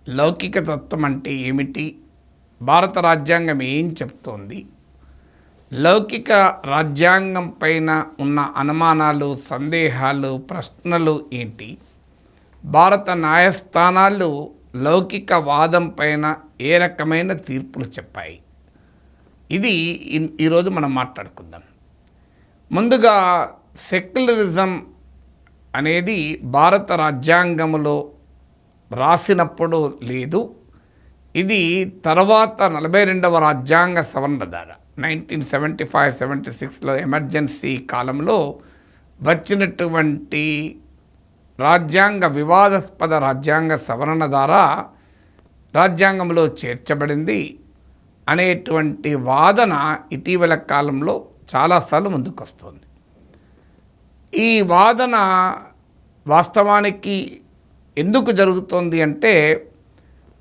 లౌకిక తత్వం అంటే ఏమిటి, భారత రాజ్యాంగం ఏం చెప్తోంది, లౌకిక రాజ్యాంగం పైన ఉన్న అనుమానాలు, సందేహాలు, ప్రశ్నలు ఏంటి, భారత న్యాయస్థానాలు లౌకిక వాదం పైన ఏ రకమైన తీర్పులు చెప్పాయి, ఇది ఈరోజు మనం మాట్లాడుకుందాం. ముందుగా సెక్యులరిజం అనేది భారత రాజ్యాంగంలో రాసినప్పుడు లేదు. ఇది తర్వాత 42వ రాజ్యాంగ సవరణ ద్వారా 1975-76లో ఎమర్జెన్సీ కాలంలో వచ్చినటువంటి వివాదాస్పద రాజ్యాంగ సవరణ ద్వారా రాజ్యాంగంలో చేర్చబడింది అనేటువంటి వాదన ఇటీవల కాలంలో చాలాసార్లు ముందుకొస్తుంది. ఈ వాదన వాస్తవానికి ఎందుకు జరుగుతోంది అంటే,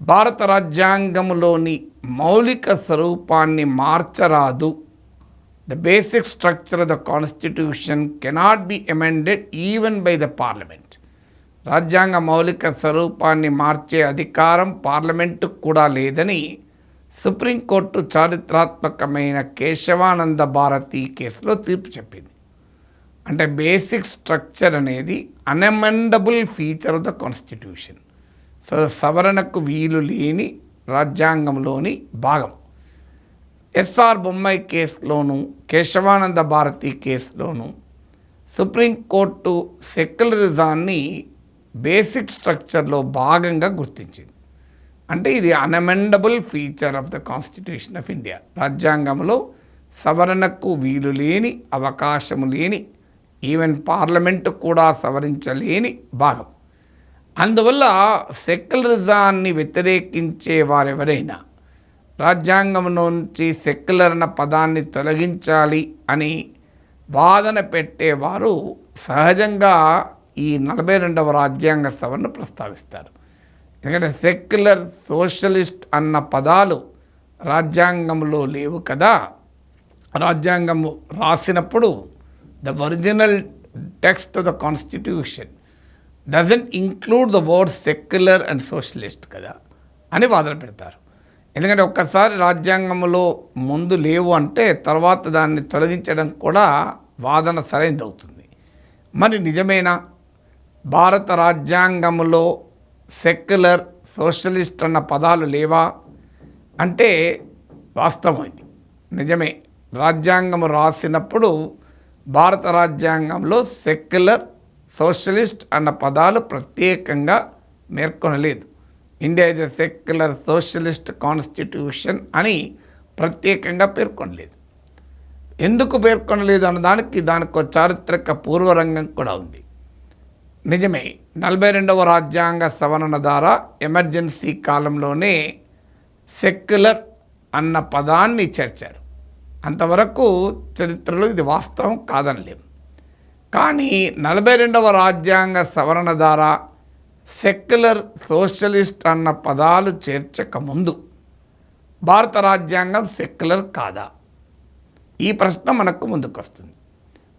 భారత రాజ్యాంగంలోని మౌలిక స్వరూపాన్ని మార్చరాదు. The basic structure of the constitution cannot be amended even by the parliament. రాజ్యాంగ మౌలిక స్వరూపాన్ని మార్చే అధికారం పార్లమెంటుకు కూడా లేదని సుప్రీంకోర్టు చారిత్రాత్మకమైన కేశవానంద భారతి కేసులో తీర్పు చెప్పింది. అంటే బేసిక్ స్ట్రక్చర్ అనేది unamendable feature of the constitution. So సవరణకు వీలు లేని రాజ్యాంగంలోని భాగం. ఎస్ఆర్ బొమ్మాయి కేసులోను, కేశవానంద భారతి కేసులోను సుప్రీంకోర్టు సెక్యులరిజాన్ని బేసిక్ స్ట్రక్చర్లో భాగంగా గుర్తించింది. అంటే ఇది unamendable feature of the constitution of India. రాజ్యాంగంలో సవరణకు వీలు లేని, అవకాశము లేని, ఈవెన్ పార్లమెంటు కూడా సవరించలేని భాగం. అందువల్ల సెక్యులరిజాన్ని వ్యతిరేకించే వారెవరైనా రాజ్యాంగం నుంచి సెక్యులర్ అన్న పదాన్ని తొలగించాలి అని వాదన పెట్టేవారు సహజంగా ఈ 42వ రాజ్యాంగ సవరణ ప్రస్తావిస్తారు. ఎందుకంటే సెక్యులర్, సోషలిస్ట్ అన్న పదాలు రాజ్యాంగంలో లేవు కదా. రాజ్యాంగము రాసినప్పుడు the original text of the constitution doesn't include the word secular and socialist కదా అని వాదన పెడతారు. ఎందుకంటే ఒక్కసారి రాజ్యాంగంలో ముందు లేవు అంటే తర్వాత దాన్ని తొలగించడం కూడా వాదన సరైనది అవుతుంది. మరి నిజమేనా భారత రాజ్యాంగంలో సెక్యులర్, సోషలిస్ట్ అన్న పదాలు లేవా అంటే వాస్తవం ఇది నిజమే. రాజ్యాంగం రాసినప్పుడు భారత రాజ్యాంగంలో సెక్యులర్, సోషలిస్ట్ అన్న పదాలు ప్రత్యేకంగా పేర్కొనలేదు. India is a secular socialist constitution అని ప్రత్యేకంగా పేర్కొనలేదు. ఎందుకు పేర్కొనలేదు అన్నదానికి దానికి చారిత్రక పూర్వరంగం కూడా ఉంది. నిజమే, 42వ రాజ్యాంగ సవరణ ద్వారా ఎమర్జెన్సీ కాలంలోనే సెక్యులర్ అన్న పదాన్ని చేర్చారు. అంతవరకు చరిత్రలో ఇది వాస్తవం కాదనలేము. కానీ 42వ రాజ్యాంగ సవరణ ద్వారా సెక్యులర్, సోషలిస్ట్ అన్న పదాలు చేర్చకముందు భారత రాజ్యాంగం సెక్యులర్ కాదా? ఈ ప్రశ్న మనకు ముందుకు వస్తుంది.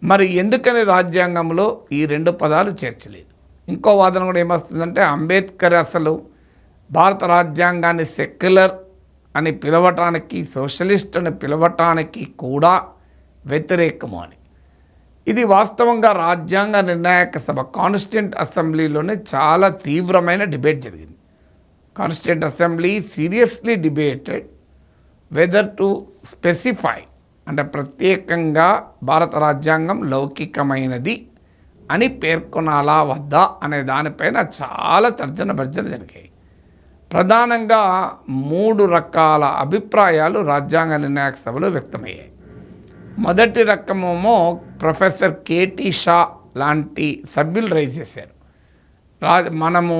మరి ఎందుకని రాజ్యాంగంలో ఈ రెండు పదాలు చేర్చలేదు? ఇంకో వాదన కూడా ఏమొస్తుందంటే, అంబేద్కర్ అసలు భారత రాజ్యాంగాన్ని సెక్యులర్ అని పిలవటానికి, సోషలిస్ట్ అని పిలవటానికి కూడా వ్యతిరేకము అని. ఇది వాస్తవంగా రాజ్యాంగ నిర్ణాయక సభ కాన్స్టిట్యూంట్ అసెంబ్లీలోనే చాలా తీవ్రమైన డిబేట్ జరిగింది. Constituent assembly seriously debated whether to specify, అంటే ప్రత్యేకంగా భారత రాజ్యాంగం లౌకికమైనది అని పేర్కొనాలా వద్దా అనే దానిపైన చాలా తర్జన భర్జన జరిగాయి. ప్రధానంగా 3 రకాల అభిప్రాయాలు రాజ్యాంగ నిర్ణాయక సభలో వ్యక్తమయ్యాయి. మొదటి రకమేమో ప్రొఫెసర్ కేటీ షా లాంటి సభ్యులు రైజ్ చేశారు. మనము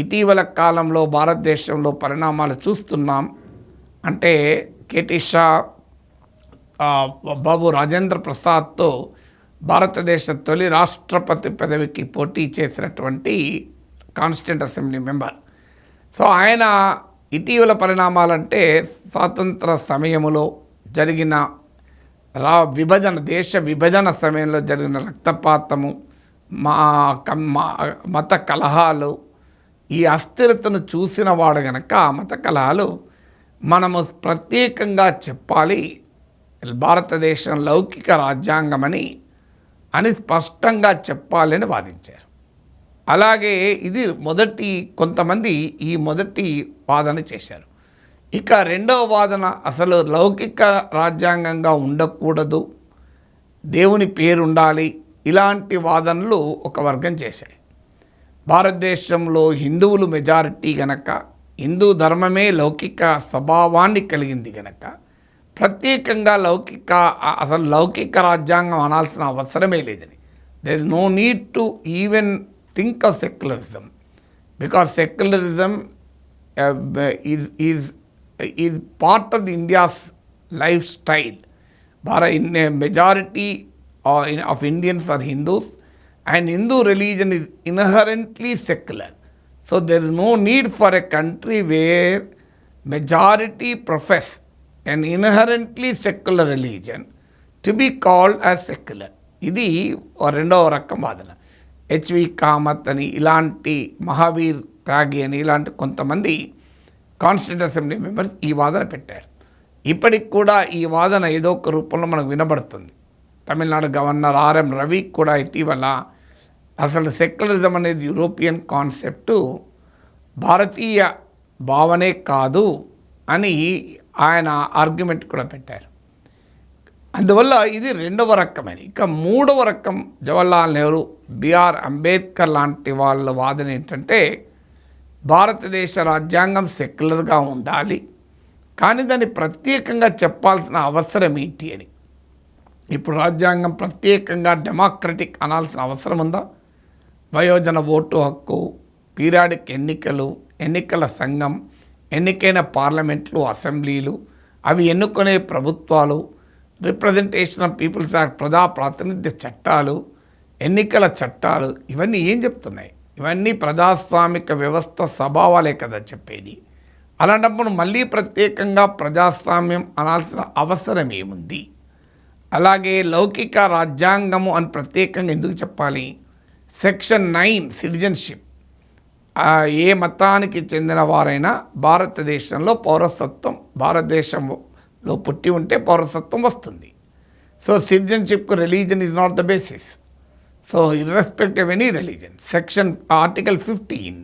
ఇటీవల కాలంలో భారతదేశంలో పరిణామాలు చూస్తున్నాం. అంటే కేటీ షా బాబు రాజేంద్ర ప్రసాద్తో భారతదేశ తొలి రాష్ట్రపతి పదవికి పోటీ చేసినటువంటి కాన్స్టిట్యూంట్ అసెంబ్లీ మెంబర్. సో ఆయన ఇటీవల పరిణామాలంటే స్వాతంత్ర సమయంలో జరిగిన దేశ విభజన సమయంలో జరిగిన రక్తపాతము, మత కలహాలు, ఈ అస్థిరతను చూసిన వాడు గనక మత కలహాలు మనము ప్రత్యేకంగా చెప్పాలి, భారతదేశం లౌకిక రాజ్యాంగమని స్పష్టంగా చెప్పాలని వాదించారు. అలాగే ఇది కొంతమంది ఈ మొదటి వాదన చేశారు. ఇక రెండవ వాదన అసలు లౌకిక రాజ్యాంగంగా ఉండకూడదు, దేవుని పేరు ఉండాలి, ఇలాంటి వాదనలు ఒక వర్గం చేశాయి. భారతదేశంలో హిందువులు మెజారిటీ గనక, హిందూ ధర్మమే లౌకిక స్వభావాన్ని కలిగింది గనక ప్రత్యేకంగా అసలు లౌకిక రాజ్యాంగం అనాల్సిన అవసరమే లేదని, there is no need to even think of secularism, because secularism is part of the India's lifestyle. In a majority of Indians are Hindus, and Hindu religion is inherently secular. So there is no need for a country where majority profess an inherently secular religion to be called as secular. ఇది రెండవ రకం వాదన. HV Kamath అని, ఇలాంటి మహావీర్ త్యాగి అని, ఇలాంటి కొంతమంది constituent assembly members ఈ వాదన పెట్టారు. ఇప్పటికి కూడా ఈ వాదన ఏదో ఒక రూపంలో మనకు వినబడుతుంది. తమిళనాడు గవర్నర్ ఆర్ఎం రవి కూడా ఇటీవల అసలు సెక్యులరిజం అనేది యూరోపియన్ కాన్సెప్టు, భారతీయ భావనే కాదు అని ఆయన ఆర్గ్యుమెంట్ కూడా పెట్టారు. అందువల్ల ఇది రెండవ రకమైన. ఇక మూడవ రకం జవహర్లాల్ నెహ్రూ, బిఆర్ అంబేద్కర్ లాంటి వాళ్ళ వాదన ఏంటంటే భారతదేశ రాజ్యాంగం సెక్యులర్గా ఉండాలి, కానీ దాన్ని ప్రత్యేకంగా చెప్పాల్సిన అవసరం ఏంటి అని. ఇప్పుడు రాజ్యాంగం ప్రత్యేకంగా డెమోక్రటిక్ అనాల్సిన అవసరం ఉందా? వయోజన ఓటు హక్కు, పీరియాడిక్ ఎన్నికల సంఘం, ఎన్నికైన పార్లమెంట్లు, అసెంబ్లీలు, అవి ఎన్నుకునే ప్రభుత్వాలు, రిప్రజెంటేషన్ ఆఫ్ పీపుల్స్ యాక్ట్, ప్రజా ప్రాతినిధ్య చట్టాలు, ఎన్నికల చట్టాలు, ఇవన్నీ ఏం చెప్తున్నాయి? ఇవన్నీ ప్రజాస్వామిక వ్యవస్థ స్వభావాలే కదా చెప్పేది. అలాంటప్పుడు మళ్ళీ ప్రత్యేకంగా ప్రజాస్వామ్యం అనాల్సిన అవసరం ఏముంది? అలాగే లౌకిక రాజ్యాంగము అని ప్రత్యేకంగా ఎందుకు చెప్పాలి? సెక్షన్ 9 సిటిజన్షిప్, ఏ మతానికి చెందిన వారైనా భారతదేశంలో పౌరసత్వం, భారతదేశంలో పుట్టి ఉంటే పౌరసత్వం వస్తుంది. సో సిటిజన్షిప్కు religion is not the basis. So irrespective any religion. Article 15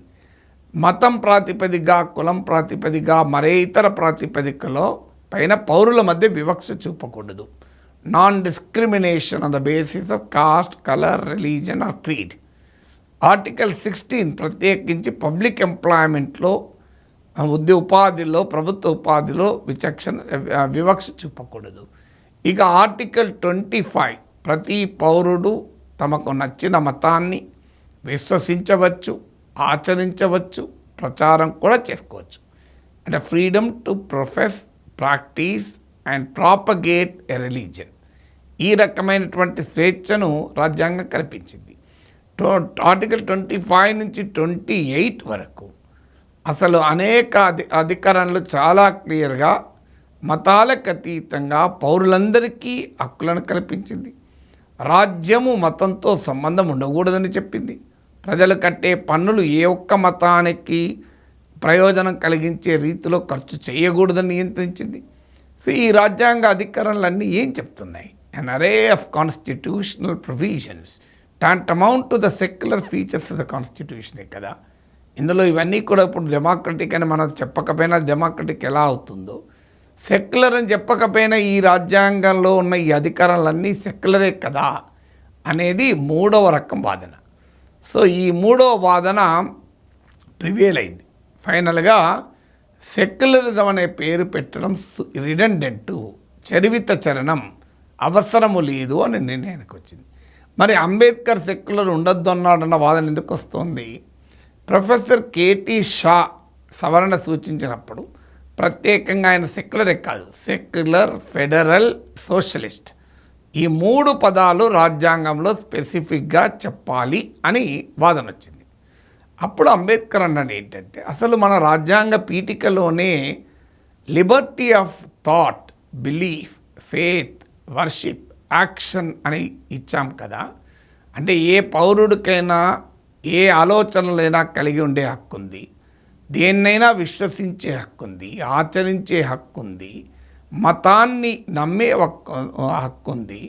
మతం ప్రాతిపదికగా, కులం ప్రాతిపదికగా, మరే ఇతర ప్రాతిపదికలో పైన పౌరుల మధ్య వివక్ష చూపకూడదు. Non discrimination on the basis of caste, colour, religion or creed. Article 16 ప్రత్యేకించి పబ్లిక్ ఎంప్లాయ్మెంట్లో, ఉపాధిలో, ప్రభుత్వ ఉపాధిలో వివక్ష చూపకూడదు. ఇక ఆర్టికల్ 25 ప్రతి పౌరుడు తమకు నచ్చిన మతాన్ని విశ్వసించవచ్చు, ఆచరించవచ్చు, ప్రచారం కూడా చేసుకోవచ్చు. అంటే freedom to profess, practice and propagate a religion. ఈ రకమైనటువంటి స్వేచ్ఛను రాజ్యాంగం కల్పించింది. ఆర్టికల్ 25 నుంచి 28 వరకు అసలు అనేక అధికరణలు చాలా క్లియర్గా మతాలకు అతీతంగా పౌరులందరికీ హక్కులను కల్పించింది. రాజ్యము మతంతో సంబంధం ఉండకూడదని చెప్పింది. ప్రజలు కట్టే పన్నులు ఏ ఒక్క మతానికి ప్రయోజనం కలిగించే రీతిలో ఖర్చు చేయకూడదని నియంత్రించింది. సో ఈ రాజ్యాంగ అధికారాలన్నీ ఏం చెప్తున్నాయి? An array of constitutional provisions tantamount to the secular features of the కాన్స్టిట్యూషనే కదా. ఇందులో ఇవన్నీ కూడా ఇప్పుడు డెమోక్రటిక్ అని మనం చెప్పకపోయినా డెమోక్రటిక్ ఎలా అవుతుందో, సెక్యులర్ అని చెప్పకపోయినా ఈ రాజ్యాంగంలో ఉన్న ఈ అధికారాలన్నీ సెక్యులరే కదా అనేది మూడవ రకం వాదన. సో ఈ మూడవ వాదన ప్రివేల్ అయింది. ఫైనల్గా సెక్యులరిజం అనే పేరు పెట్టడం రిడెండెంట్, చరివిత చరణం, అవసరము లేదు అని నిర్ణయానికి వచ్చింది. మరి అంబేద్కర్ సెక్యులర్ ఉండొద్దు అన్నాడన్న వాదన ఎందుకు వస్తుంది? ప్రొఫెసర్ కేటీ షా సవరణ సూచించినప్పుడు ప్రత్యేకంగా ఆయన సెక్యులరే కాదు, సెక్యులర్, ఫెడరల్, సోషలిస్ట్ ఈ మూడు పదాలు రాజ్యాంగంలో స్పెసిఫిక్గా చెప్పాలి అని వాదన వచ్చింది. అప్పుడు అంబేద్కర్ అన్నాడు ఏంటంటే, అసలు మన రాజ్యాంగ పీఠికలోనే liberty of thought, belief, faith, worship, action అని ఇచ్చాం కదా. అంటే ఏ పౌరుడికైనా ఏ ఆలోచనలైనా కలిగి ఉండే హక్కు ఉంది, దేన్నైనా విశ్వసించే హక్కు ఉంది, ఆచరించే హక్కు ఉంది, మతాన్ని నమ్మే హక్కు ఉంది,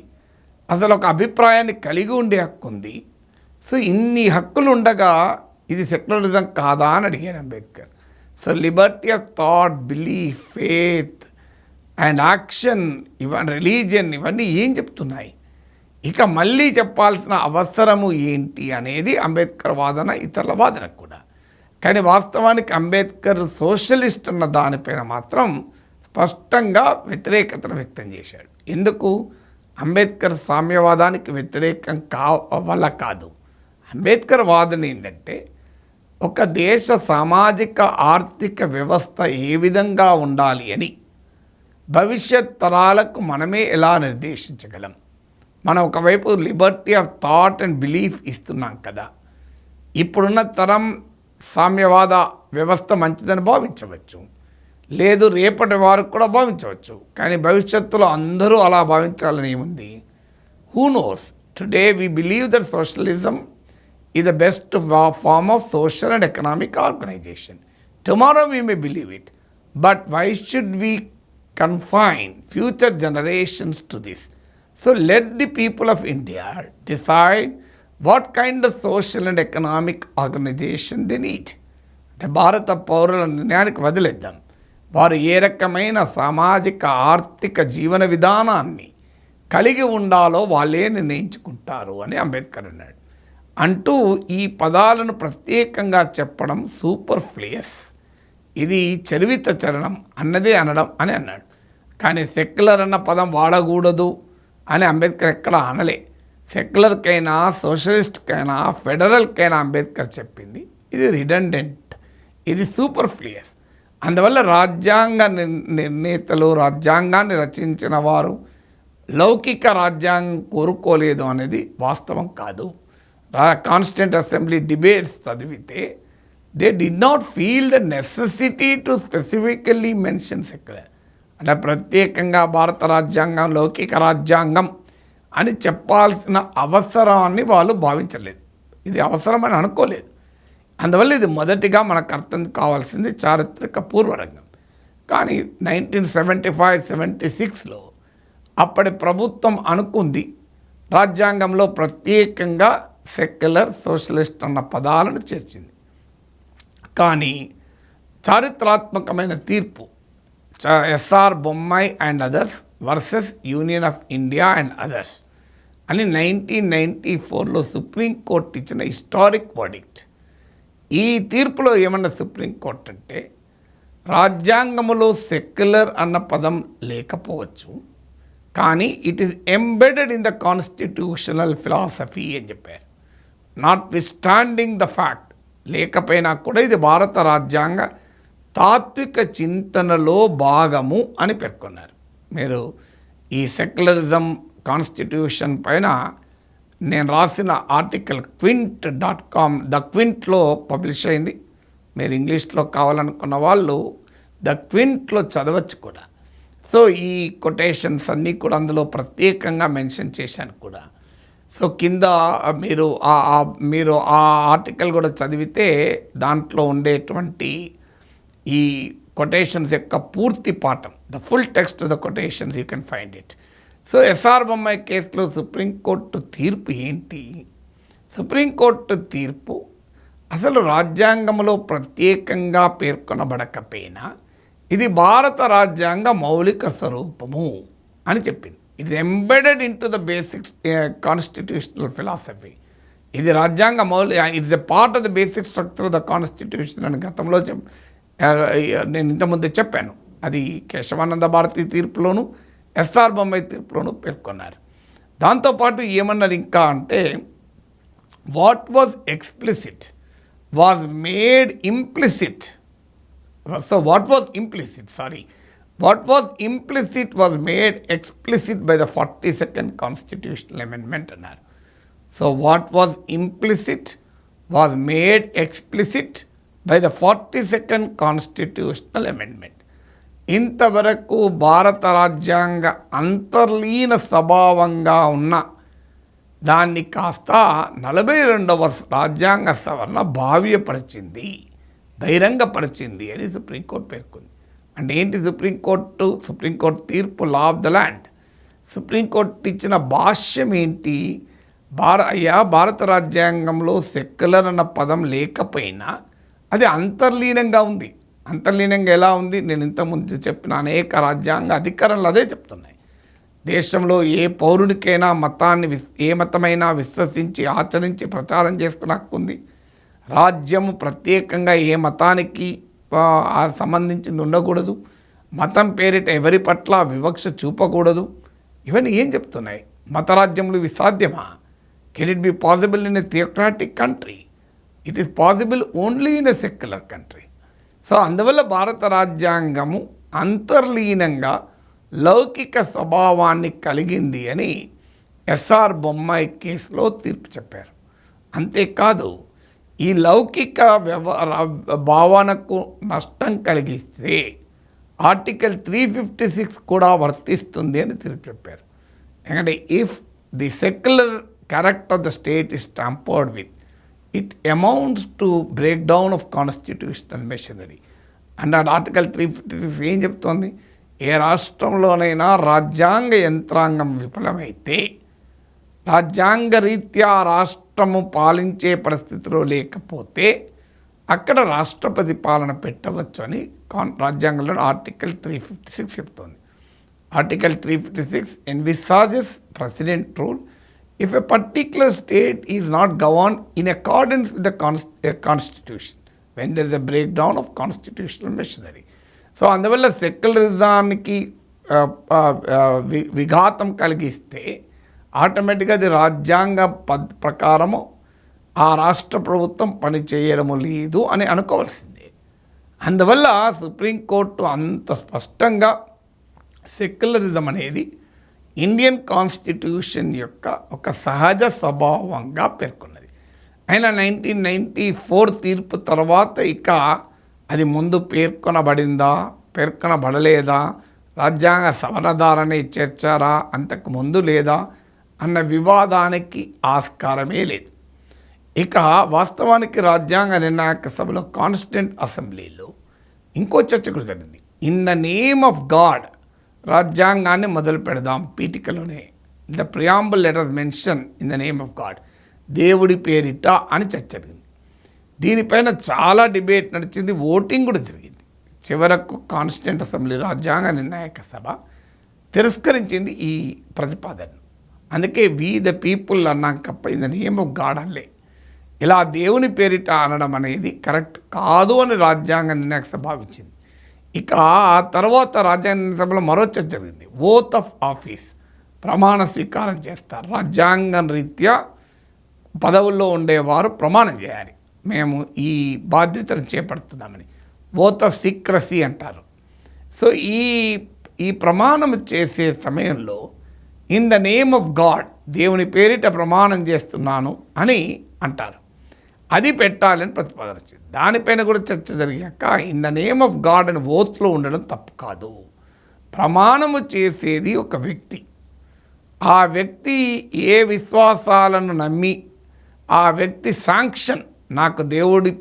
అసలు ఒక అభిప్రాయాన్ని కలిగి ఉండే హక్కు ఉంది. సో ఇన్ని హక్కులు ఉండగా ఇది సెక్యులరిజం కాదా అని అడిగాడు Ambedkar. So Liberty of thought, belief, faith and action, ఇవన్నీ రిలీజియన్, ఇవన్నీ ఏం చెప్తున్నాయి? ఇక మళ్ళీ చెప్పాల్సిన అవసరము ఏంటి అనేది అంబేద్కర్ వాదన, ఇతరుల వాదన కూడా. కానీ వాస్తవానికి అంబేద్కర్ సోషలిస్ట్ అన్న దానిపైన మాత్రం స్పష్టంగా వ్యతిరేకతను వ్యక్తం చేశాడు. ఎందుకు? అంబేద్కర్ సామ్యవాదానికి వ్యతిరేకం వల్ల కాదు. అంబేద్కర్ వాదన ఏంటంటే, ఒక దేశ సామాజిక ఆర్థిక వ్యవస్థ ఏ విధంగా ఉండాలి అని భవిష్యత్ తరాలకు మనమే ఎలా నిర్దేశించగలం? మనం ఒకవైపు Liberty of thought and belief ఇస్తున్నాం కదా. ఇప్పుడున్న తరం సామ్యవాద వ్యవస్థ మంచిదని భావించవచ్చు, లేదు రేపటి వారు కూడా భావించవచ్చు. కానీ భవిష్యత్తులో అందరూ అలా భావించాలని ఏముంది? Who knows? Today we believe that socialism is the best form of social and economic organization. Tomorrow we may believe it, but why should we confine future generations to this? So let the people of India decide what kind of social and economic organization they need. అంటే భారత పౌరుల నిర్ణయానికి వదిలేద్దాం. వారు ఏ రకమైన సామాజిక ఆర్థిక జీవన విధానాన్ని కలిగి ఉండాలో వాళ్ళే నిర్ణయించుకుంటారు అని అంబేద్కర్ అన్నాడు. అంటూ ఈ పదాలను ప్రత్యేకంగా చెప్పడం సూపర్ఫ్లూయస్, ఇది చరివిత చరణం అన్నదే అనడం అని అన్నాడు. కానీ సెక్యులర్ అన్న పదం వాడకూడదు అని అంబేద్కర్ ఎక్కడ అనలే. సెక్యులర్కైనా, సోషలిస్ట్కైనా, ఫెడరల్కైనా అంబేద్కర్ చెప్పింది ఇది రిడండెంట్, ఇది సూపర్ఫ్లూయస్. అందువల్ల రాజ్యాంగ నిర్ణేతలు, రాజ్యాంగాన్ని రచించిన వారు లౌకిక రాజ్యాంగం కోరుకోలేదు అనేది వాస్తవం కాదు. కాన్స్టిట్యూంట్ అసెంబ్లీ డిబేట్స్ చదివితే they did not feel the necessity to specifically mention secular. అంటే ప్రత్యేకంగా భారత రాజ్యాంగం లౌకిక రాజ్యాంగం అని చెప్పాల్సిన అవసరాన్ని వాళ్ళు భావించలేదు, ఇది అవసరమని అనుకోలేదు. అందువల్ల ఇది మొదటిగా మనకు అర్థం కావాల్సింది చారిత్రక పూర్వరంగం. కానీ 1975-76లో అప్పటి ప్రభుత్వం అనుకుంది రాజ్యాంగంలో ప్రత్యేకంగా సెక్యులర్, సోషలిస్ట్ అన్న పదాలను చేర్చింది. కానీ చారిత్రాత్మకమైన తీర్పు S R Bommai and others versus Union of India and others అని 1994లో సుప్రీంకోర్టు ఇచ్చిన హిస్టారిక్ వర్డిక్ట్. ఈ తీర్పులో ఏమన్నా సుప్రీంకోర్టు అంటే, రాజ్యాంగములో సెక్యులర్ అన్న పదం లేకపోవచ్చు, కానీ it is embedded in the constitutional philosophy అని చెప్పారు. నాట్ విత్స్టాండింగ్ ద ఫ్యాక్ట్, లేకపోయినా కూడా ఇది భారత రాజ్యాంగ తాత్విక చింతనలో భాగము అని పేర్కొన్నారు. మీరు ఈ సెక్యులరిజం కాన్స్టిట్యూషన్ పైన నేను రాసిన ఆర్టికల్ quint.com ద క్వింట్లో పబ్లిష్ అయింది. మీరు ఇంగ్లీష్లో కావాలనుకున్న వాళ్ళు ద క్వింట్లో చదవచ్చు కూడా. సో ఈ కొటేషన్స్ అన్నీ కూడా అందులో ప్రత్యేకంగా మెన్షన్ చేశాను కూడా. సో కింద మీరు ఆ ఆర్టికల్ కూడా చదివితే దాంట్లో ఉండేటువంటి ఈ కొటేషన్స్ యొక్క పూర్తి పాఠం, the full text of the quotations you can find it. So S R Bommai కేసులో సుప్రీంకోర్టు తీర్పు ఏంటి? సుప్రీంకోర్టు తీర్పు అసలు రాజ్యాంగంలో ప్రత్యేకంగా పేర్కొనబడకపోయినా ఇది భారత రాజ్యాంగ మౌలిక స్వరూపము అని చెప్పింది. It is embedded in to the basics constitutional philosophy. ఇది రాజ్యాంగ it's a part of the basic structure of the constitution అని గతంలో నేను ఇంతకుముందు చెప్పాను. అది కేశవానంద భారతి తీర్పులోను ఎస్ఆర్ బొమ్మాయి తీర్పులోను పేర్కొన్నారు. దాంతోపాటు ఏమన్నారు ఇంకా అంటే, what was explicit was made implicit. So what was implicit was made explicit by the 42nd constitutional amendment అన్నారు. So what was implicit was made explicit by the 42nd constitutional amendment. ఇంతవరకు భారత రాజ్యాంగ అంతర్లీన స్వభావంగా ఉన్న దాన్ని కాస్త 42వ రాజ్యాంగ సవరణ భావ్యపరిచింది, బహిరంగపరిచింది అని సుప్రీంకోర్టు పేర్కొంది. అంటే ఏంటి సుప్రీంకోర్టు తీర్పు law of the land. Supreme court ఇచ్చిన భాష్యం ఏంటి? భారత రాజ్యాంగంలో సెక్యులర్ అన్న పదం లేకపోయినా అది అంతర్లీనంగా ఉంది. అంతర్లీనంగా ఎలా ఉంది? నేను ఇంతకుముందు చెప్పిన అనేక రాజ్యాంగ అధికరణలు అదే చెప్తున్నాయి. దేశంలో ఏ పౌరుడికైనా ఏ మతమైనా విశ్వసించి ఆచరించి ప్రచారం చేసుకునే హక్కు ఉంది. రాజ్యము ప్రత్యేకంగా ఏ మతానికి సంబంధించింది ఉండకూడదు. మతం పేరిట ఎవరి పట్ల వివక్ష చూపకూడదు. ఇవన్నీ ఏం చెప్తున్నాయి? మతరాజ్యములు ఇవి సాధ్యమా? Can it be possible in a theocratic country? It is possible only in a secular country. So అందువల్ల భారత రాజ్యాంగము అంతర్లీనంగా లౌకిక స్వభావాన్ని కలిగింది అని ఎస్ఆర్ బొమ్మాయి కేసులో తీర్పు చెప్పారు. అంతేకాదు, ఈ లౌకిక భావనకు నష్టం కలిగిస్తే ఆర్టికల్ 356 కూడా వర్తిస్తుంది అని తీర్పు చెప్పారు. ఎందుకంటే if the secular character of the state is tampered with, it amounts to break down of constitutional machinery. And article 356 ఏం చెప్తోంది? ఏ రాష్ట్రంలోనైనా రాజ్యాంగ యంత్రాంగం విఫలమైతే, రాజ్యాంగ రీత్యా రాష్ట్రము పాలించే పరిస్థితిలో లేకపోతే అక్కడ రాష్ట్రపతి పాలన పెట్టవచ్చు అని రాజ్యాంగంలో ఆర్టికల్ 356 చెప్తోంది. Article 356 envisages president rule if a particular state is not governed in accordance with the constitution, when there is a breakdown of constitutional machinery. So అందువల్ల సెక్యులరిజానికి విఘాతం కలిగిస్తే ఆటోమేటిక్గా అది రాజ్యాంగ ప్రకారము ఆ రాష్ట్ర ప్రభుత్వం పనిచేయడము లేదు అని అనుకోవాల్సిందే. అందువల్ల సుప్రీంకోర్టు అంత స్పష్టంగా సెక్యులరిజం అనేది ఇండియన్ కాన్స్టిట్యూషన్ యొక్క ఒక సహజ స్వభావంగా పేర్కొన్నది. అయినా 1994 తీర్పు తర్వాత ఇక అది ముందు పేర్కొనబడలేదా, రాజ్యాంగ సవరణదారని చేర్చారా, అంతకు ముందు లేదా అన్న వివాదానికి ఆస్కారమే లేదు. ఇక వాస్తవానికి రాజ్యాంగ నిర్ణాయక సభలో కాన్స్టిట్యూంట్ అసెంబ్లీలో ఇంకో చర్చ కూడా జరిగింది. In the name of god రాజ్యాంగాన్ని మొదలు పెడదాం పీఠికలోనే. The preamble letters mention in the name of god, దేవుడి పేరిట అని చర్చ జరిగింది. దీనిపైన చాలా డిబేట్ నడిచింది, ఓటింగ్ కూడా జరిగింది. చివరకు కాన్స్టిట్యూంట్ అసెంబ్లీ రాజ్యాంగ నిర్ణాయక సభ తిరస్కరించింది ఈ ప్రతిపాదనను. అందుకే వి ద పీపుల్ అన్నాక in the name of God అనలే. ఇలా దేవుని పేరిట అనడం అనేది కరెక్ట్ కాదు అని రాజ్యాంగ నిర్ణాయక సభ భావించింది. ఇక ఆ తర్వాత రాజ్యాంగ నిర్ణాయక సభలో మరో చర్చ జరిగింది. ఓత్ ఆఫ్ ఆఫీస్, ప్రమాణ స్వీకారం చేస్తారు. రాజ్యాంగం రీత్యా పదవుల్లో ఉండేవారు ప్రమాణం చేయాలి, మేము ఈ బాధ్యతను చేపడుతున్నామని. ఓత్ ఆఫ్ సీక్రసీ అంటారు. సో ఈ ప్రమాణం చేసే సమయంలో in the name of God, దేవుని పేరిట ప్రమాణం చేస్తున్నాను అని అంటారు. అది పెట్టాలని ప్రతిపాదన వచ్చింది. దానిపైన కూడా చర్చ జరిగాక in the name of God అని ఓత్లో ఉండడం తప్పు కాదు. ప్రమాణము చేసేది ఒక వ్యక్తి. ఆ వ్యక్తి ఏ విశ్వాసాలను నమ్మి ఆ వ్యక్తి శాంక్షన్, నాకు దేవుడి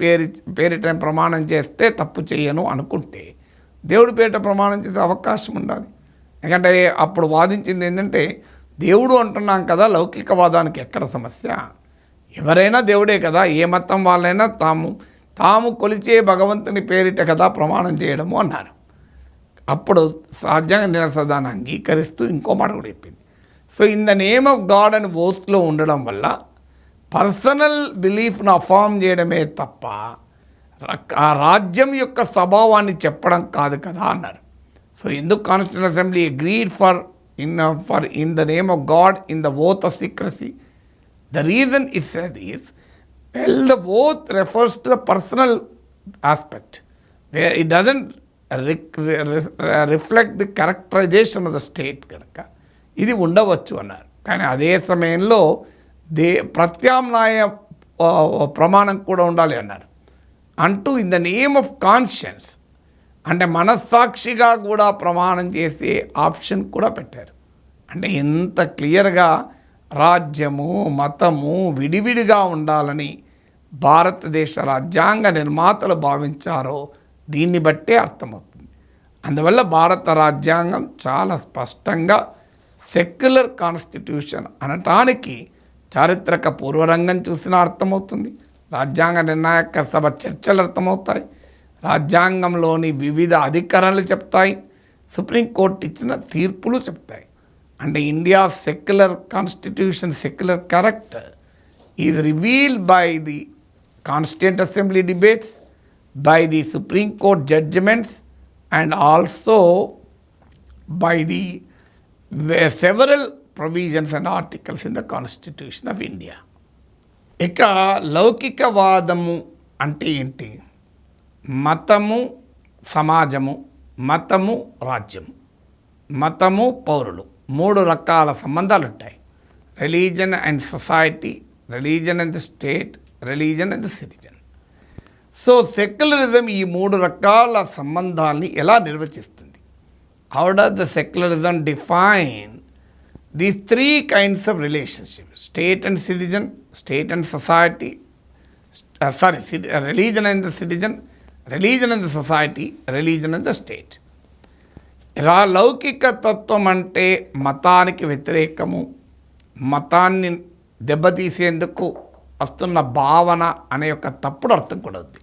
పేరిట ప్రమాణం చేస్తే తప్పు చేయను అనుకుంటే దేవుడి పేరిట ప్రమాణం చేసే అవకాశం ఉండాలి. ఎందుకంటే అప్పుడు వాదించింది ఏంటంటే, దేవుడు అంటున్నాం కదా, లౌకికవాదానికి ఎక్కడ సమస్య? ఎవరైనా దేవుడే కదా, ఏ మతం వాళ్ళైనా తాము కొలిచే భగవంతుని పేరిట కదా ప్రమాణం చేయడము అన్నారు. అప్పుడు రాజ్యాంగ నిరసదాన్ని అంగీకరిస్తూ ఇంకో మాట కూడా చెప్పింది. So in the name of God అని ఓత్లో ఉండడం వల్ల పర్సనల్ బిలీఫ్ను అఫార్మ్ చేయడమే తప్ప ఆ రాజ్యం యొక్క స్వభావాన్ని చెప్పడం కాదు కదా అన్నారు. సో ఎందుకు constitution assembly agreed for in the name of God in the oath of secrecy? The reason it said is, well, the oath refers to the personal aspect, where it doesn't reflect the characterization of the state కనుక ఇది ఉండవచ్చు అన్నారు. కానీ అదే సమయంలో ప్రత్యామ్నాయ ప్రమాణం కూడా ఉండాలి అన్నారు. అంటూ in the name of conscience అంటే మనస్సాక్షిగా కూడా ప్రమాణం చేసే ఆప్షన్ కూడా పెట్టారు. అంటే ఎంత క్లియర్గా రాజ్యము మతము విడివిడిగా ఉండాలని భారతదేశ రాజ్యాంగ నిర్మాతలు భావించారో దీన్ని బట్టే అర్థమవుతుంది. అందువల్ల భారత రాజ్యాంగం చాలా స్పష్టంగా సెక్యులర్ కాన్స్టిట్యూషన్ అనటానికి చారిత్రక పూర్వరంగం చూసినా అర్థమవుతుంది. రాజ్యాంగ నిర్ణాయక సభ చర్చలు అర్థమవుతాయి. రాజ్యాంగంలోని వివిధ అధికరణలు చెప్తాయి. సుప్రీంకోర్టు ఇచ్చిన తీర్పులు చెప్తాయి. అంటే India secular constitution, secular character is revealed by the constituent assembly debates, by the Supreme Court judgments, and also by the several provisions and articles in the Constitution of India. ఇక లౌకికవాదము అంటే ఏంటి? మతము సమాజము, మతము రాజ్యము, మతము పౌరులు, 3 రకాల సంబంధాలు ఉంటాయి. Religion and society, religion and the state, religion and the citizen. So secularism ఈ 3 రకాల సంబంధాలని ఎలా నిర్వచిస్తుంది? How does the secularism define the 3 kinds of relationship? State and citizen, state and society, religion and the citizen, religion and the society, religion and the state. లౌకిక తత్వం అంటే మతానికి వ్యతిరేకము, మతాన్ని దెబ్బతీసేందుకు వస్తున్న భావన అనే ఒక తప్పుడు అర్థం కూడా ఉంది.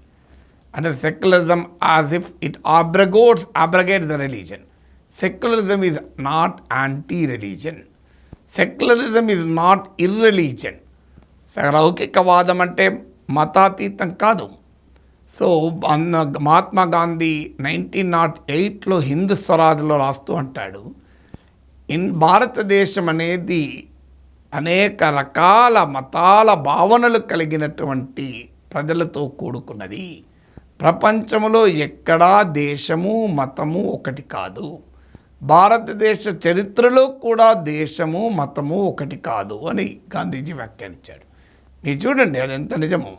అంటే secularism as if it abrogates the religion. Secularism is not anti religion. Secularism is not irreligion. లౌకికవాదం అంటే మతాతీతం కాదు. సో మహాత్మా గాంధీ 1908లో హిందూ స్వరాజ్లో రాస్తూ అంటాడు, భారతదేశం అనేది అనేక రకాల మతాల భావనలు కలిగినటువంటి ప్రజలతో కూడుకున్నది. ప్రపంచంలో ఎక్కడా దేశము మతము ఒకటి కాదు. భారతదేశ చరిత్రలో కూడా దేశము మతము ఒకటి కాదు అని గాంధీజీ వ్యాఖ్యానించాడు. మీరు చూడండి అది ఎంత నిజము.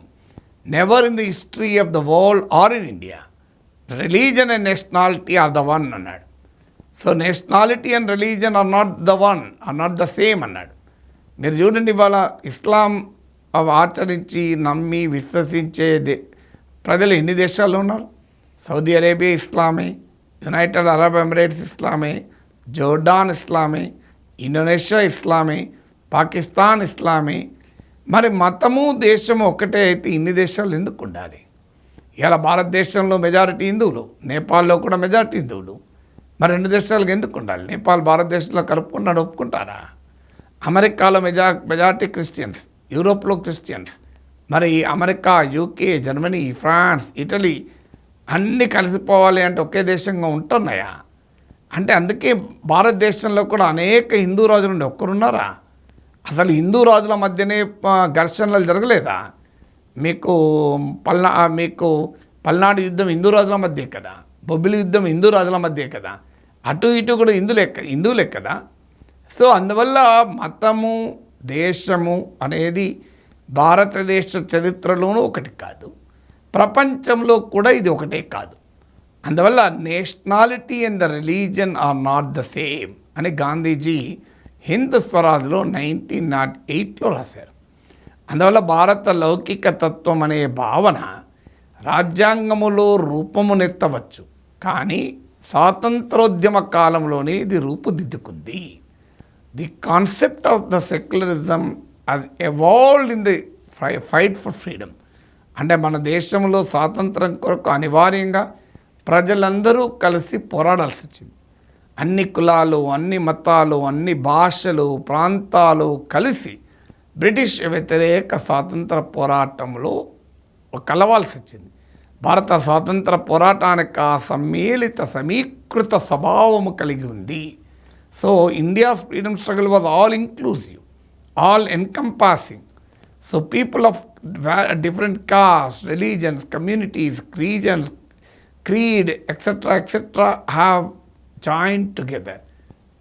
Never in the history of the world or in India religion and nationality are the one అన్నాడు. So nationality and religion are not the one, are not the same అన్నాడు. మీరు చూడండి, ఇవాళ ఇస్లాం ఆచరించి నమ్మి విశ్వసించే ప్రజలు ఎన్ని దేశాల్లో ఉన్నారు? సౌదీ అరేబియా ఇస్లామే, యునైటెడ్ అరబ్ ఎమిరేట్స్ ఇస్లామే, జోర్డాన్ ఇస్లామే, ఇండోనేషియా ఇస్లామే, పాకిస్తాన్ ఇస్లామే. మరి మతము దేశము ఒకటే అయితే ఇన్ని దేశాలు ఎందుకు ఉండాలి? ఇలా భారతదేశంలో మెజారిటీ హిందువులు, నేపాల్లో కూడా మెజారిటీ హిందువులు. మరి 2 దేశాలకు ఎందుకు ఉండాలి? నేపాల్ భారతదేశంలో కలుపుకున్నాడు ఒప్పుకుంటారా? అమెరికాలో మెజారిటీ క్రిస్టియన్స్, యూరోప్లో క్రిస్టియన్స్. మరి America, UK, Germany, France, Italy అన్నీ కలిసిపోవాలి అంటే ఒకే దేశంగా ఉంటున్నాయా? అంటే అందుకే భారతదేశంలో కూడా అనేక హిందూ రాజులు ఉండే ఒక్కరున్నారా? అసలు హిందూ రాజుల మధ్యనే ఘర్షణలు జరగలేదా? మీకు పల్నాడు యుద్ధం హిందూ రాజుల మధ్యే కదా, బొబ్బిలి యుద్ధం హిందూ రాజుల మధ్యే కదా, అటు ఇటు కూడా హిందువులే కదా. సో అందువల్ల మతము దేశము అనేది భారతదేశ చరిత్రలోనూ ఒకటి కాదు, ప్రపంచంలో కూడా ఇది ఒకటే కాదు. అందువల్ల nationality and the religion are not the same అని గాంధీజీ హిందూ స్వరాజ్లో 1908లో రాశారు. అందువల్ల భారత లౌకిక తత్వం అనే భావన రాజ్యాంగములో రూపమునెత్తవచ్చు, కానీ స్వాతంత్రోద్యమ కాలంలోనే ఇది రూపుదిద్దుకుంది. The concept of the secularism has evolved in the fight for freedom. అంటే మన దేశంలో స్వాతంత్రం కొరకు అనివార్యంగా ప్రజలందరూ కలిసి పోరాడాల్సి వచ్చింది. అన్ని కులాలు, అన్ని మతాలు, అన్ని భాషలు, ప్రాంతాలు కలిసి బ్రిటిష్ వ్యతిరేక స్వాతంత్ర పోరాటంలో కలవాల్సి వచ్చింది. భారత స్వాతంత్ర పోరాటానికి ఆ సమ్మేళిత సమీకృత స్వభావము కలిగి ఉంది. So India's freedom struggle was all inclusive, all encompassing. So people of different castes, religions, communities, regions, creed, etc. have joined together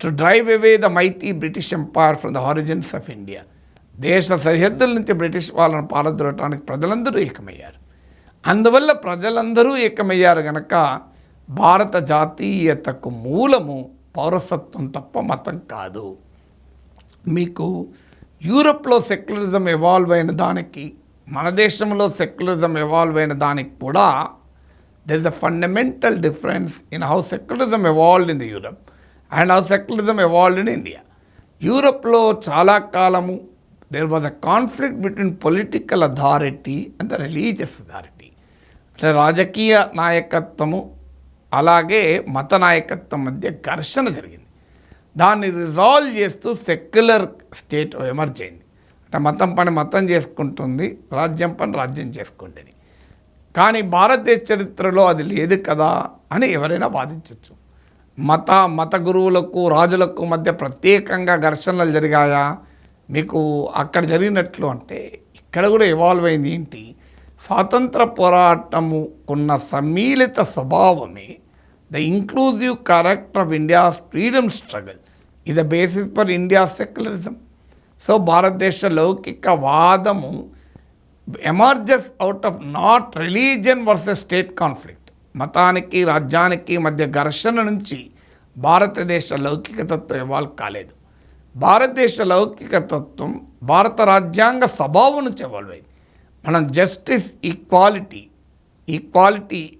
to drive away the mighty British Empire from the origins of India. దేశ సరిహద్దుల నుంచి British వాళ్ళను పారద్రోటానికి ప్రజలందరూ ఏకమయ్యారు. అందువల్ల ప్రజలందరూ ఏకమయ్యారు గనక భారత జాతీయతకు మూలము పౌరసత్వం తప్ప మతం కాదు. మీకు యూరప్లో సెక్యులరిజం ఎవాల్వ్ అయిన దానికి, మన దేశంలో సెక్యులరిజం ఎవాల్వ్ అయిన దానికి కూడా there is a fundamental difference in how secularism evolved in the Europe and how secularism evolved in India. యూరప్లో చాలా కాలము there was a conflict between political authority and the religious authority. అంటే రాజకీయ నాయకత్వము అలాగే మత నాయకత్వం మధ్య ఘర్షణ జరిగింది. దాన్ని రిజాల్వ్ చేస్తూ సెక్యులర్ స్టేట్ ఎమర్జ్ అయింది. అంటే మతం పని మతం చేసుకుంటుంది, రాజ్యం పని రాజ్యం చేసుకుంటుంది. కానీ భారతదేశ చరిత్రలో అది లేదు కదా అని ఎవరైనా వాదించవచ్చు. మత గురువులకు రాజులకు మధ్య ప్రత్యేకంగా ఘర్షణలు జరిగాయా? మీకు అక్కడ జరిగినట్లు అంటే ఇక్కడ కూడా ఇవాల్వ్ అయింది ఏంటి? స్వాతంత్ర పోరాటముకున్న సమ్మిళిత స్వభావమే the inclusive character of India's freedom struggle ఇది the basis for India secularism. So భారతదేశ లౌకిక వాదము emerges out of not religion versus state conflict, మతానికి రాజ్యానికి మధ్య ఘర్షణ నుంచి భారతదేశ లౌకిక తత్వం ఎవాల్వ్ కాలేదు. భారతదేశ లౌకిక తత్వం భారత రాజ్యాంగ స్వభావం నుంచి ఎవాల్వ్ అయింది. మనం జస్టిస్, ఈక్వాలిటీ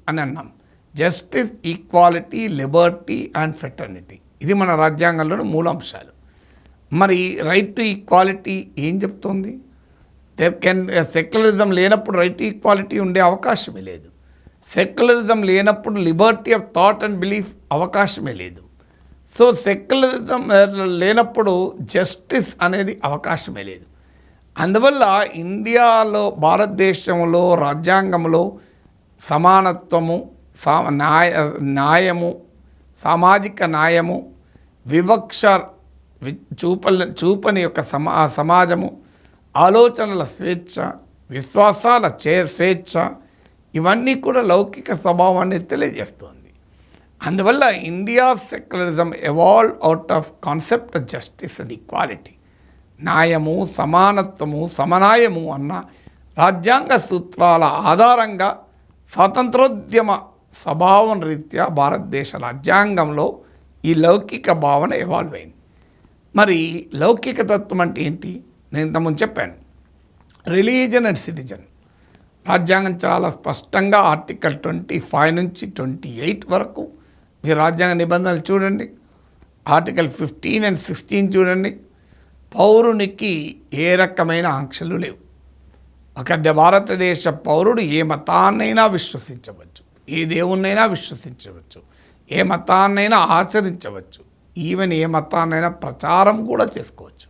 అని అన్నాం. Justice, equality, Liberty and fraternity ఇది మన రాజ్యాంగంలోని మూలాంశాలు. మరి రైట్ టు ఈక్వాలిటీ ఏం చెప్తుంది? సెక్యులరిజం లేనప్పుడు రైట్ టు ఈక్వాలిటీ ఉండే అవకాశమే లేదు. సెక్యులరిజం లేనప్పుడు Liberty of thought and belief అవకాశమే లేదు. సో సెక్యులరిజం లేనప్పుడు జస్టిస్ అనేది అవకాశమే లేదు. అందువల్ల ఇండియాలో, భారతదేశంలో రాజ్యాంగంలో సమానత్వము, న్యాయము, సామాజిక న్యాయము, వివక్ష చూపని యొక్క సమాజము, ఆలోచనల స్వేచ్ఛ, విశ్వాసాల స్వేచ్ఛ ఇవన్నీ కూడా లౌకిక స్వభావాన్ని తెలియజేస్తుంది. అందువల్ల India secularism evolve out of concept of justice and equality. న్యాయము, సమానత్వము, సమన్యాయము అన్న రాజ్యాంగ సూత్రాల ఆధారంగా స్వాతంత్రోద్యమ స్వభావం రీత్యా భారతదేశ రాజ్యాంగంలో ఈ లౌకిక భావన ఎవాల్వ్ అయింది. మరి లౌకిక తత్వం అంటే ఏంటి? నేను ఇంతకుముందు చెప్పాను. రిలీజన్ అండ్ సిటిజన్ రాజ్యాంగం చాలా స్పష్టంగా ఆర్టికల్ 25 నుంచి 28 వరకు మీరు రాజ్యాంగ నిబంధనలు చూడండి. ఆర్టికల్ 15 and 16 చూడండి. పౌరునికి ఏ రకమైన ఆంక్షలు లేవు. ఒక భారతదేశ పౌరుడు ఏ మతాన్నైనా విశ్వసించవచ్చు, ఏ దేవుణ్ణైనా విశ్వసించవచ్చు, ఏ మతాన్నైనా ఆచరించవచ్చు, ఈవెన్ ఏ మతాన్నైనా ప్రచారం కూడా చేసుకోవచ్చు.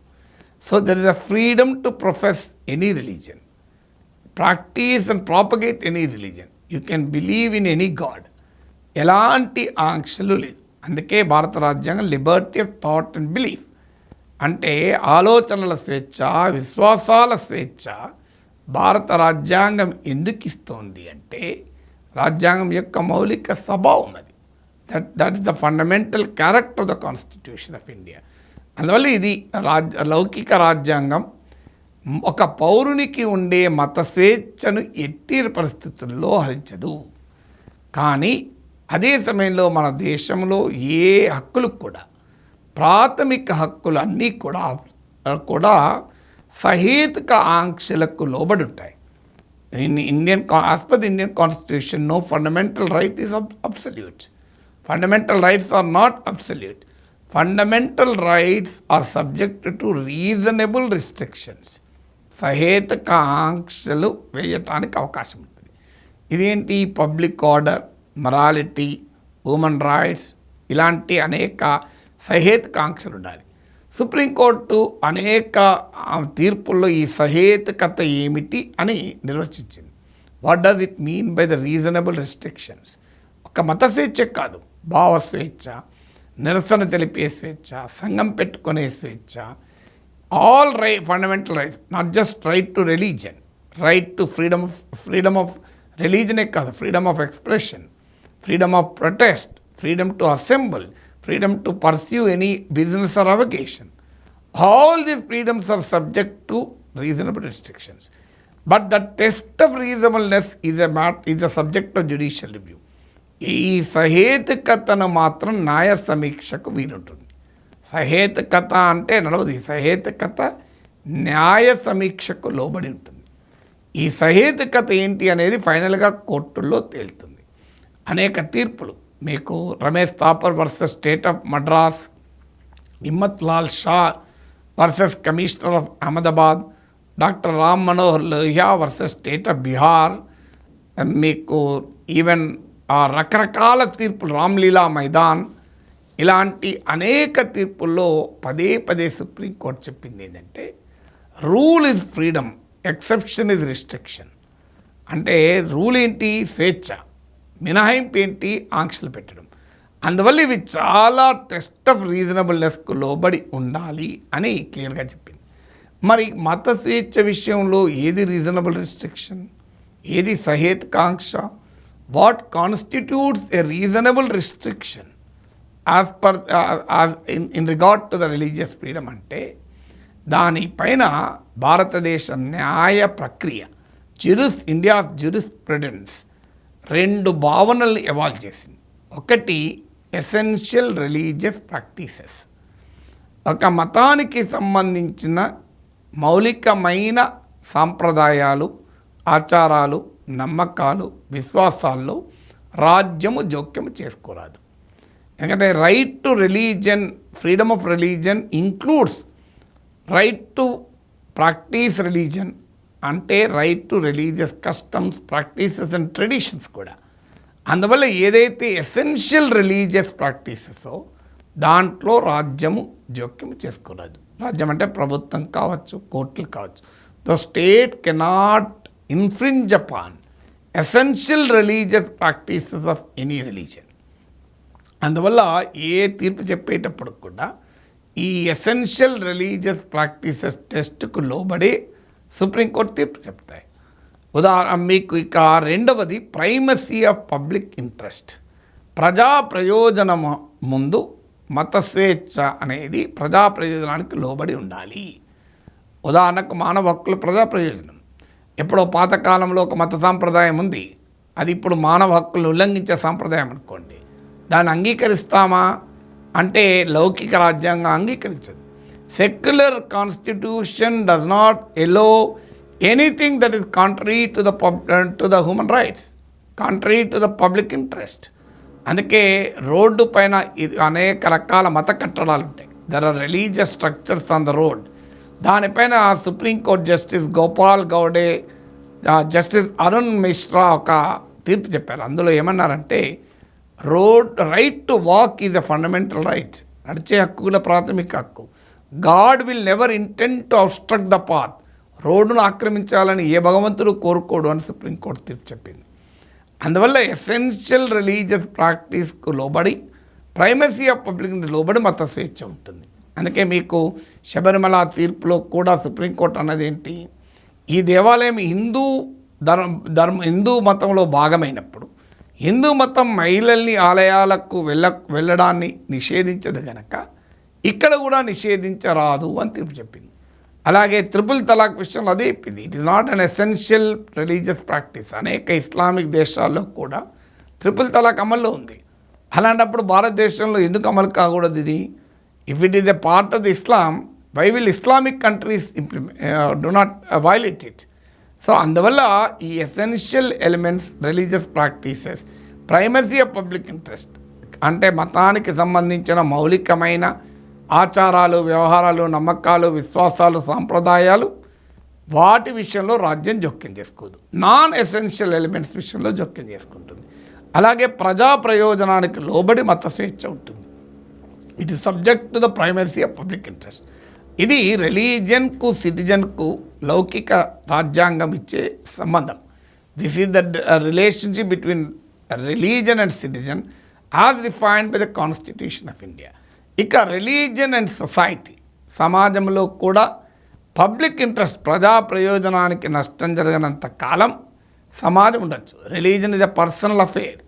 So there is a freedom to profess any religion, practice and propagate any religion. You can believe in any God. ఎలాంటి ఆంక్షలు లేదు. అందుకే భారత రాజ్యాంగం Liberty of thought and belief అంటే ఆలోచనల స్వేచ్ఛ, విశ్వాసాల స్వేచ్ఛ భారత రాజ్యాంగం ఎందుకు ఇస్తోంది అంటే రాజ్యాంగం యొక్క మౌలిక స్వభావం అది. That is the fundamental character of the constitution of India. అందువల్ల ఇది లౌకిక రాజ్యాంగం ఒక పౌరునికి ఉండే మత స్వేచ్ఛను ఎట్టి పరిస్థితుల్లో హరించదు. కానీ అదే సమయంలో మన దేశంలో ఏ హక్కులు కూడా, ప్రాథమిక హక్కులు అన్నీ కూడా సహేతుక ఆంక్షలకు లోబడి ఉంటాయి. As per the Indian constitution no fundamental right is absolute. Fundamental rights are not absolute. Fundamental rights are subject to reasonable restrictions. సహేతుక ఆంక్షలు వేయటానికి అవకాశం ఉంటుంది. ఇదేంటి? Public order, morality, human rights ఇలాంటి అనేక సహేతుక ఆంక్షలు ఉండాలి. సుప్రీంకోర్టు అనేక తీర్పుల్లో ఈ సహేతుకత ఏమిటి అని నిర్వచించింది. What does it mean by the reasonable restrictions? ఒక మత స్వేచ్ఛ కాదు, భావ స్వేచ్ఛ, నిరసన తెలిపే స్వేచ్ఛ, సంఘం పెట్టుకునే స్వేచ్ఛ, all fundamental rights, not just right to religion, right to freedom of రిలీజనే కాదు, freedom of expression, freedom of protest, freedom to assemble, freedom to pursue any business or avocation. All these freedoms are subject to reasonable restrictions. But the test of reasonableness is a subject of judicial review. ఈ సహేతుకతను మాత్రం న్యాయ సమీక్షకు వీలుంటుంది. సహేతుకత అంటే నడవదు. సహేతుకత న్యాయ సమీక్షకు లోబడి ఉంటుంది. ఈ సహేతుకత ఏంటి అనేది ఫైనల్గా కోర్టుల్లో తేలుతుంది. అనేక తీర్పులు మీకు Ramesh Thapar versus state of Madras, Himmat Lal Shah versus commissioner of Ahmedabad, doctor Ram Manohar Lohia versus state of Bihar, మీకు ఈవెన్ రకరకాల తీర్పులు, రామ్లీలా మైదాన్, ఇలాంటి అనేక తీర్పుల్లో పదే పదే సుప్రీంకోర్టు చెప్పింది ఏంటంటే rule is freedom, exception is restriction. అంటే రూల్ ఏంటి? స్వేచ్ఛ, మినహాయింపు ఏంటి? ఆంక్షలు పెట్టడం. అందువల్ల ఇవి చాలా టెస్ట్ ఆఫ్ రీజనబుల్నెస్కు లోబడి ఉండాలి అని క్లియర్గా చెప్పింది. మరి మత స్వేచ్ఛ విషయంలో ఏది రీజనబుల్ రిస్ట్రిక్షన్, ఏది సహేతుకాంక్ష? What constitutes a reasonable restriction as per in regard to the religious freedom అంటే దానిపైన భారతదేశ న్యాయ ప్రక్రియ ఇండియాస్ జ్యూరిస్ప్రుడెన్స్ 2 భావనల్ని ఎవాల్వ్ చేసింది. ఒకటి ఎసెన్షియల్ రిలీజియస్ ప్రాక్టీసెస్, ఒక మతానికి సంబంధించిన మౌలికమైన సాంప్రదాయాలు, ఆచారాలు, నమ్మకాలు, విశ్వాసాల్లో రాజ్యము జోక్యము చేసుకోరాదు. ఎందుకంటే right to religion, freedom of religion includes right to practice religion, అంటే right to religious customs, practices and traditions కూడా. అందువల్ల ఏదైతే ఎసెన్షియల్ రిలీజియస్ ప్రాక్టీసెసో దాంట్లో రాజ్యము జోక్యం చేసుకోరాదు. రాజ్యం అంటే ప్రభుత్వం కావచ్చు, కోర్టులు కావచ్చు. The state cannot infringe upon essential religious practices of any religion. అందువల్ల ఏ తీర్పు చెప్పేటప్పుడు కూడా ఈ ఎసెన్షియల్ రిలీజియస్ ప్రాక్టీసెస్ టెస్ట్కు లోబడి సుప్రీంకోర్టు తీర్పు చెప్తాయి. ఉదాహరణ మీకు ఇక రెండవది ప్రైమసీ ఆఫ్ పబ్లిక్ ఇంట్రెస్ట్. ప్రజా ప్రయోజనము ముందు మత స్వేచ్ఛ అనేది ప్రజా ప్రయోజనానికి లోబడి ఉండాలి. ఉదాహరణకు మానవ హక్కులు ప్రజా ప్రయోజనం. ఎప్పుడో పాతకాలంలో ఒక మత సాంప్రదాయం ఉంది, అది ఇప్పుడు మానవ హక్కులను ఉల్లంఘించే సాంప్రదాయం అనుకోండి, దాన్ని అంగీకరిస్తామా అంటే లౌకిక రాజ్యాంగం అంగీకరించదు. Secular constitution does not allow anything that is contrary to the human rights, contrary to the public interest. అందుకే రోడ్డు పైన అనేక రకాల మత కట్టడాలు ఉంటాయి. There are religious structures on the road. దానిపైన supreme court justice Gopal Gowda, justice Arun Mishra ఒక తీర్పు చెప్పారు. అందులో ఏమన్నారంటే right to walk is a fundamental right, నడిచే హక్కు కూడా ప్రాథమిక హక్కు. God will never intend to obstruct the path, రోడ్డును ఆక్రమించాలని ఏ భగవంతుడు కోరుకోడు అని సుప్రీంకోర్టు తీర్పు చెప్పింది. అందువల్ల ఎసెన్షియల్ రిలీజియస్ ప్రాక్టీస్కు లోబడి, ప్రైమసీ ఆఫ్ పబ్లిక్ లోబడి మత స్వేచ్ఛ ఉంటుంది. అందుకే మీకు శబరిమల తీర్పులో కూడా సుప్రీంకోర్టు అన్నది ఏంటి, ఈ దేవాలయం హిందూ మతంలో భాగమైనప్పుడు హిందూ మతం మహిళల్ని ఆలయాలకు వెళ్ళడాన్ని నిషేధించదు గనక ఇక్కడ కూడా నిషేధించరాదు అని తీర్పు చెప్పింది. అలాగే త్రిపుల్ తలాక్ విషయంలో అదే చెప్పింది. It is not an essential religious practice. అనేక ఇస్లామిక్ దేశాల్లో కూడా త్రిపుల్ తలాక్ అమల్లో ఉంది. అలాంటప్పుడు భారతదేశంలో ఎందుకు అమలు కాకూడదు ఇది? If it is a part of the Islam, why will Islamic countries do not violate it? So అందువల్ల ఈ essential elements, religious practices, primacy of public interest అంటే మతానికి సంబంధించిన మౌలికమైన ఆచారాలు, వ్యవహారాలు, నమ్మకాలు, విశ్వాసాలు, సాంప్రదాయాలు, వాటి విషయంలో రాజ్యం జోక్యం చేసుకోదు. నాన్ ఎసెన్షియల్ ఎలిమెంట్స్ విషయంలో జోక్యం చేసుకుంటుంది. అలాగే ప్రజా ప్రయోజనానికి లోబడి మత స్వేచ్ఛ ఉంటుంది. It is subject to the primacy of public interest. ఇది రిలీజియన్కు, సిటిజన్కు లౌకిక రాజ్యాంగం ఇచ్చే సంబంధం. This is the relationship between religion and citizen as defined by the constitution of India. ఇక రిలీజియన్ అండ్ సొసైటీ, సమాజంలో కూడా పబ్లిక్ ఇంట్రెస్ట్, ప్రజా ప్రయోజనానికి నష్టం జరగనంత కాలం సమాజం ఉండొచ్చు. Religion is a personal affair.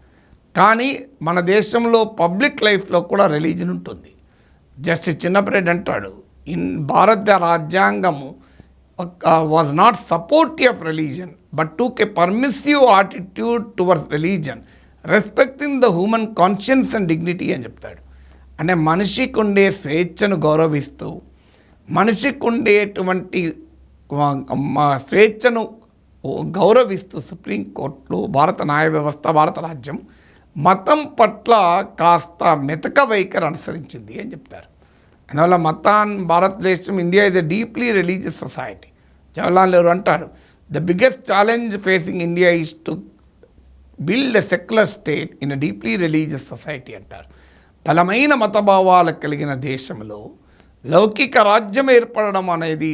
కానీ మన దేశంలో పబ్లిక్ లైఫ్లో కూడా రిలీజన్ ఉంటుంది. జస్టిస్ చిన్నపరెడ్డి అంటాడు, భారత రాజ్యాంగము was not supportive of religion but took a permissive attitude towards religion respecting the human conscience and dignity అని చెప్తాడు. అంటే మనిషికి ఉండే స్వేచ్ఛను గౌరవిస్తూ, మనిషికి ఉండేటువంటి స్వేచ్ఛను గౌరవిస్తూ సుప్రీంకోర్టులు, భారత న్యాయ వ్యవస్థ, భారత రాజ్యం మతం పట్ల కాస్త మెతక వైఖరి అనుసరించింది అని చెప్తారు. అందువల్ల భారతదేశం, India is a deeply religious society. Jawaharlal Nehru అంటారు, the biggest challenge facing India is to build a secular state in a deeply religious society అంటారు. బలమైన మతభావాలు కలిగిన దేశంలో లౌకిక రాజ్యం ఏర్పడడం అనేది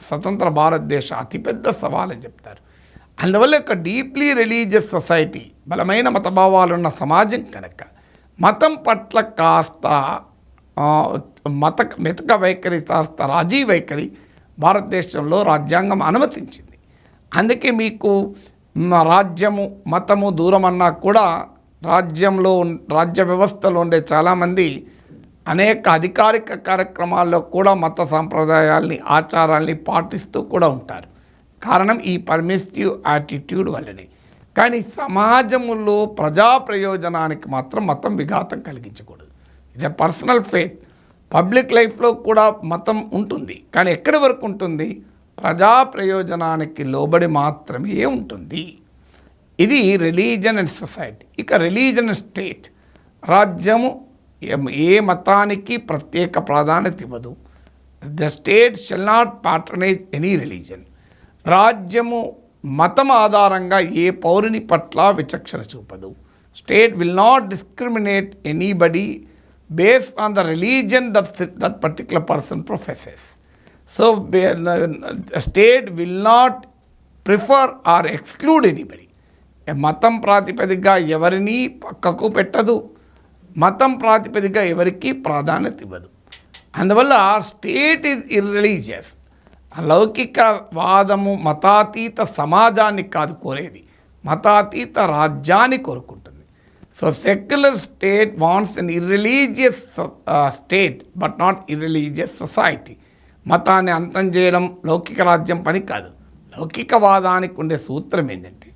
స్వతంత్ర భారతదేశ అతిపెద్ద సవాల్ అని చెప్తారు. అందువల్ల ఒక డీప్లీ రిలీజియస్ సొసైటీ, బలమైన మతభావాలున్న సమాజం కనుక మతం పట్ల కాస్త మెతక వైఖరి, కాస్త రాజీ వైఖరి భారతదేశంలో రాజ్యాంగం అనుమతించింది. అందుకే మీకు రాజ్యము మతము దూరం అన్నా కూడా రాజ్య వ్యవస్థలో ఉండే చాలామంది అనేక అధికారిక కార్యక్రమాల్లో కూడా మత సాంప్రదాయాల్ని, ఆచారాల్ని పాటిస్తూ కూడా ఉంటారు. కారణం ఈ పర్మిసివ్ యాటిట్యూడ్ వల్లనే. కానీ సమాజంలో ప్రజా ప్రయోజనానికి మాత్రం మతం విఘాతం కలిగించకూడదు. ఇది పర్సనల్ ఫెయిత్. పబ్లిక్ లైఫ్లో కూడా మతం ఉంటుంది, కానీ ఎక్కడి వరకు ఉంటుంది? ప్రజా ప్రయోజనానికి లోబడి మాత్రమే ఉంటుంది. ఇది రిలీజన్ అండ్ సొసైటీ. ఇక రిలీజన్ అండ్ స్టేట్, రాజ్యము ఏ మతానికి ప్రత్యేక ప్రాధాన్యత ఇవ్వదు. The state shall not patronise any religion. రాజ్యము మతం ఆధారంగా ఏ పౌరుని పట్ల విచక్షణ చూపదు. State will not discriminate anybody based on the religion that particular person professes. So, the state will not prefer or exclude anybody. మతం ప్రాతిపదికగా ఎవరిని పక్కకు పెట్టదు, మతం ప్రాతిపదికగా ఎవరికి ప్రాధాన్యత ఇవ్వదు. అందువల్ల స్టేట్ ఈజ్ ఇర్రిలీజియస్. లౌకిక వాదము మతాతీత సమాజాన్ని కాదు కోరేది, మతాతీత రాజ్యాన్ని కోరుకుంటుంది. So secular state wants an irreligious state but not irreligious society. మతాన్ని అంతం చేయడం లౌకిక రాజ్యం పని కాదు. లౌకికవాదానికి ఉండే సూత్రం ఏంటంటే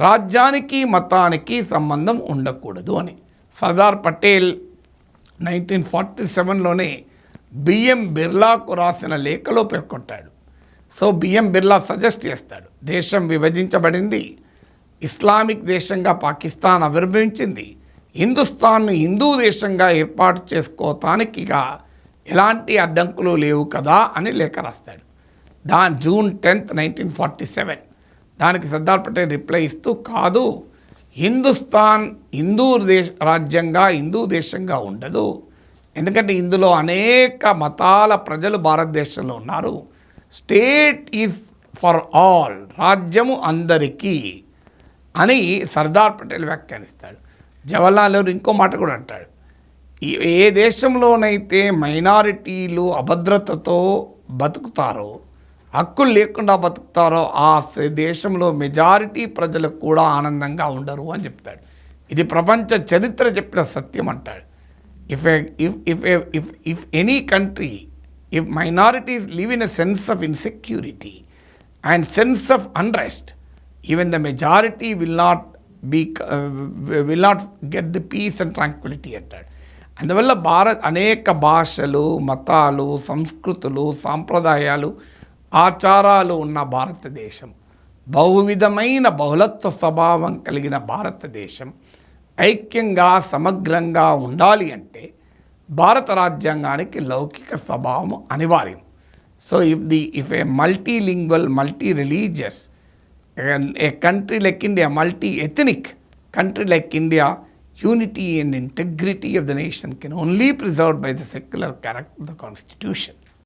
రాజ్యానికి మతానికి సంబంధం ఉండకూడదు అని. సర్దార్ పటేల్ 1947లోనే బిఎం బిర్లాకు రాసిన లేఖలో పేర్కొంటాడు. సో బిఎం బిర్లా సజెస్ట్ చేస్తాడు, దేశం విభజించబడింది, ఇస్లామిక్ దేశంగా పాకిస్తాన్ ఆవిర్భవించింది, హిందుస్థాన్ను హిందూ దేశంగా ఏర్పాటు చేసుకోవటానికి ఎలాంటి అడ్డంకులు లేవు కదా అని లేఖ రాస్తాడు. జూన్ 10, 1947 దానికి సర్దార్ పటేల్ రిప్లై ఇస్తూ, కాదు, హిందుస్థాన్ రాజ్యంగా హిందూ దేశంగా ఉండదు. ఎందుకంటే ఇందులో అనేక మతాల ప్రజలు భారతదేశంలో ఉన్నారు. స్టేట్ ఈజ్ ఫర్ ఆల్, రాజ్యము అందరికీ అని సర్దార్ పటేల్ వ్యాఖ్యానిస్తాడు. జవహర్లాల్ నెహ్రూ ఇంకో మాట కూడా అంటాడు, ఏ దేశంలోనైతే మైనారిటీలు అభద్రతతో బతుకుతారో, హక్కులు లేకుండా బతుకుతారో, ఆ దేశంలో మెజారిటీ ప్రజలు కూడా ఆనందంగా ఉండరు అని చెప్తాడు. ఇది ప్రపంచ చరిత్ర చెప్పిన సత్యం అంటాడు. If any country, if minorities live in a sense of insecurity and sense of unrest, even the majority will not get the peace and tranquility అంటాడు. అందువల్ల అనేక భాషలు, మతాలు, సంస్కృతులు, సాంప్రదాయాలు, ఆచారాలు ఉన్న భారతదేశం, బహువిధమైన బహుళత్వ స్వభావం కలిగిన భారతదేశం ఐక్యంగా సమగ్రంగా ఉండాలి అంటే భారత రాజ్యాంగానికి లౌకిక స్వభావం అనివార్యం. So if a multilingual, multi-religious, a country like India, multi-ethnic country like India, unity and integrity of the nation can only be preserved by the secular character of the Constitution.